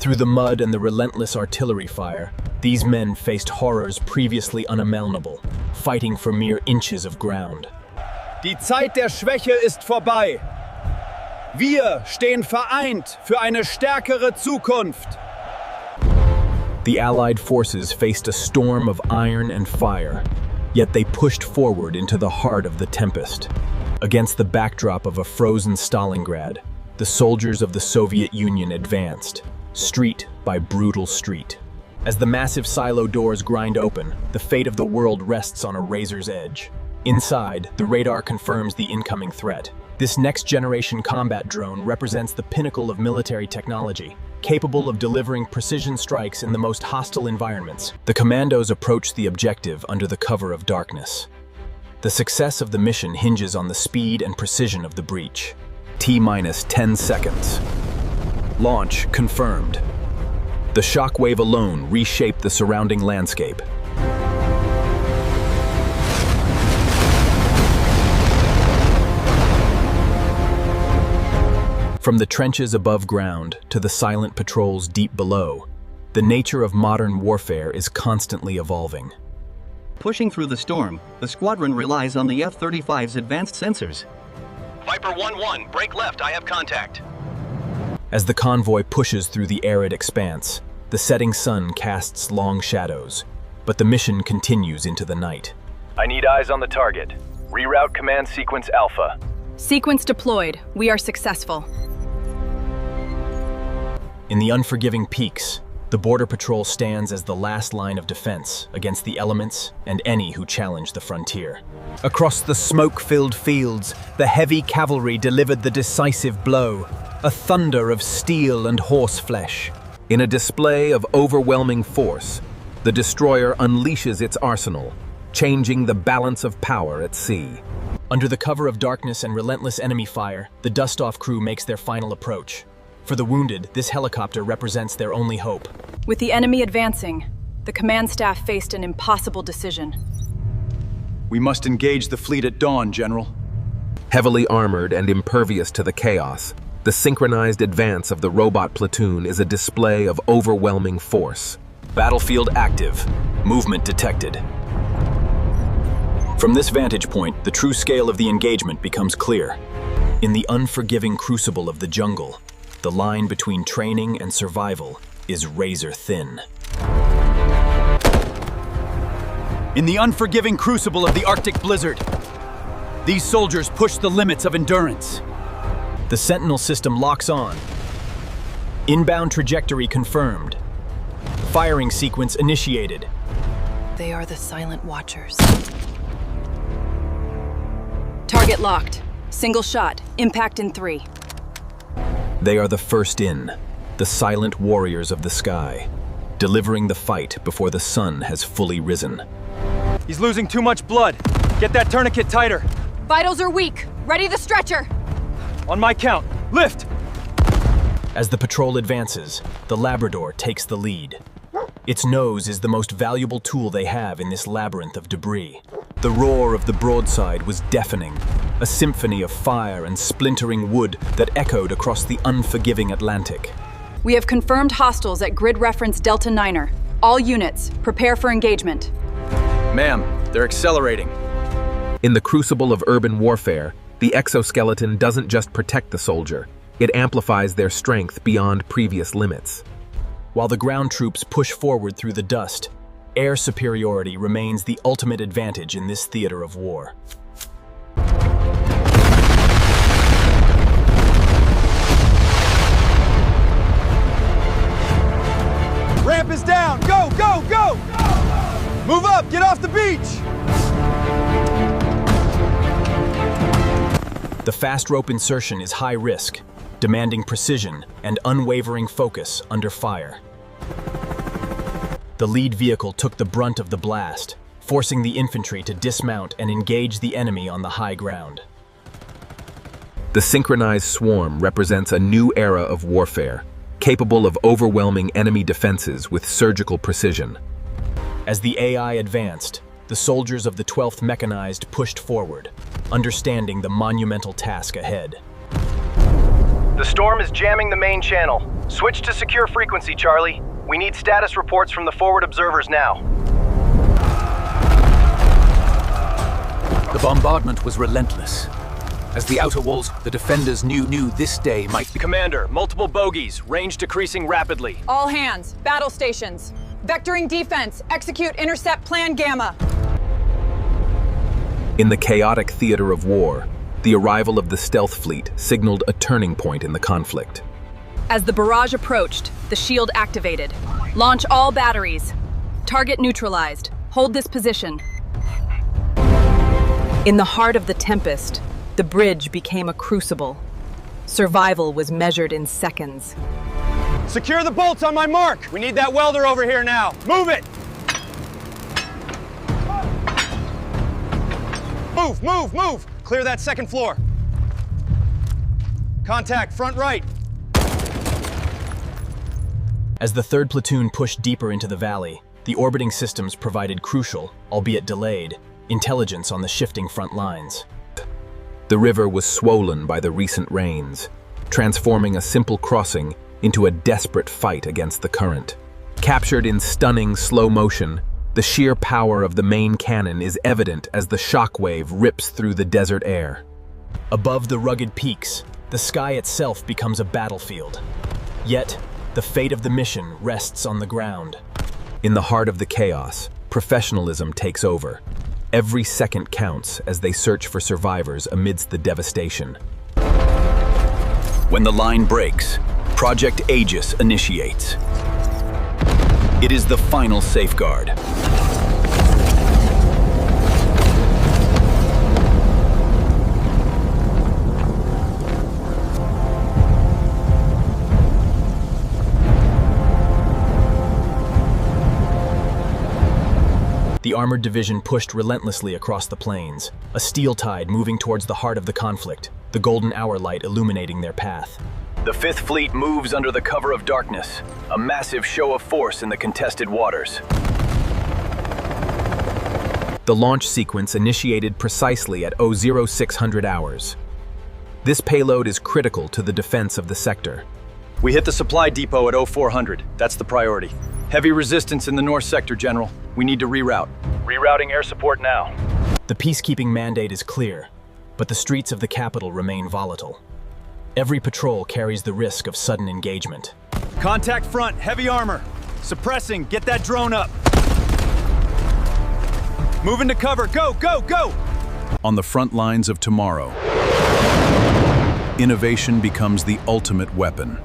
Through the mud and the relentless artillery fire, these men faced horrors previously unimaginable, fighting for mere inches of ground. Die Zeit der Schwäche ist vorbei. Wir stehen vereint für eine stärkere Zukunft. The Allied forces faced a storm of iron and fire, yet they pushed forward into the heart of the tempest. Against the backdrop of a frozen Stalingrad, the soldiers of the Soviet Union advanced, street by brutal street. As the massive silo doors grind open, the fate of the world rests on a razor's edge. Inside, the radar confirms the incoming threat. This next-generation combat drone represents the pinnacle of military technology, capable of delivering precision strikes in the most hostile environments. The commandos approach the objective under the cover of darkness. The success of the mission hinges on the speed and precision of the breach. T-minus 10 seconds. Launch confirmed. The shockwave alone reshaped the surrounding landscape. From the trenches above ground to the silent patrols deep below, the nature of modern warfare is constantly evolving. Pushing through the storm, the squadron relies on the F-35's advanced sensors. Viper 1-1, break left, I have contact. As the convoy pushes through the arid expanse, the setting sun casts long shadows, but the mission continues into the night. I need eyes on the target. Reroute command sequence Alpha. Sequence deployed. We are successful. In the unforgiving peaks, the Border Patrol stands as the last line of defense against the elements and any who challenge the frontier. Across the smoke-filled fields, the heavy cavalry delivered the decisive blow, a thunder of steel and horseflesh. In a display of overwhelming force, the destroyer unleashes its arsenal, changing the balance of power at sea. Under the cover of darkness and relentless enemy fire, the dust-off crew makes their final approach. For the wounded, this helicopter represents their only hope. With the enemy advancing, the command staff faced an impossible decision. We must engage the fleet at dawn, General. Heavily armored and impervious to the chaos, the synchronized advance of the robot platoon is a display of overwhelming force. Battlefield active. Movement detected. From this vantage point, the true scale of the engagement becomes clear. In the unforgiving crucible of the jungle, the line between training and survival is razor thin. In the unforgiving crucible of the Arctic blizzard, these soldiers push the limits of endurance. The Sentinel system locks on. Inbound trajectory confirmed. Firing sequence initiated. They are the silent watchers. Target locked. Single shot. Impact in 3. They are the first in, the silent warriors of the sky, delivering the fight before the sun has fully risen. He's losing too much blood. Get that tourniquet tighter. Vitals are weak. Ready the stretcher. On my count. Lift! As the patrol advances, the Labrador takes the lead. Its nose is the most valuable tool they have in this labyrinth of debris. The roar of the broadside was deafening, a symphony of fire and splintering wood that echoed across the unforgiving Atlantic. We have confirmed hostiles at grid reference Delta 9er. All units, prepare for engagement. Ma'am, they're accelerating. In the crucible of urban warfare, the exoskeleton doesn't just protect the soldier, it amplifies their strength beyond previous limits. While the ground troops push forward through the dust, air superiority remains the ultimate advantage in this theater of war. Ramp is down! Go, go, go! Move up! Get off the beach! The fast rope insertion is high risk, demanding precision and unwavering focus under fire. The lead vehicle took the brunt of the blast, forcing the infantry to dismount and engage the enemy on the high ground. The synchronized swarm represents a new era of warfare, capable of overwhelming enemy defenses with surgical precision. As the AI advanced, the soldiers of the 12th Mechanized pushed forward, understanding the monumental task ahead. The storm is jamming the main channel. Switch to secure frequency, Charlie. We need status reports from the forward observers now. The bombardment was relentless. As the outer walls, the defenders knew this day might be... Commander, multiple bogeys, range decreasing rapidly. All hands, battle stations. Vectoring defense, execute intercept plan Gamma. In the chaotic theater of war, the arrival of the stealth fleet signaled a turning point in the conflict. As the barrage approached, the shield activated. Launch all batteries. Target neutralized. Hold this position. In the heart of the tempest, the bridge became a crucible. Survival was measured in seconds. Secure the bolts on my mark! We need that welder over here now. Move it! Move, move, move! Clear that second floor. Contact, front right. As the 3rd platoon pushed deeper into the valley, the orbiting systems provided crucial, albeit delayed, intelligence on the shifting front lines. The river was swollen by the recent rains, transforming a simple crossing into a desperate fight against the current. Captured in stunning slow motion, the sheer power of the main cannon is evident as the shockwave rips through the desert air. Above the rugged peaks, the sky itself becomes a battlefield. Yet, the fate of the mission rests on the ground. In the heart of the chaos, professionalism takes over. Every second counts as they search for survivors amidst the devastation. When the line breaks, Project Aegis initiates. It is the final safeguard. The armored division pushed relentlessly across the plains, a steel tide moving towards the heart of the conflict, the golden hour light illuminating their path. The 5th Fleet moves under the cover of darkness, a massive show of force in the contested waters. The launch sequence initiated precisely at 0600 hours. This payload is critical to the defense of the sector. We hit the supply depot at 0400. That's the priority. Heavy resistance in the north sector, General. We need to reroute. Rerouting air support now. The peacekeeping mandate is clear, but the streets of the capital remain volatile. Every patrol carries the risk of sudden engagement. Contact front, heavy armor. Suppressing, get that drone up. Move into cover, go, go, go! On the front lines of tomorrow, innovation becomes the ultimate weapon.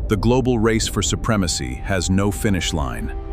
The global race for supremacy has no finish line.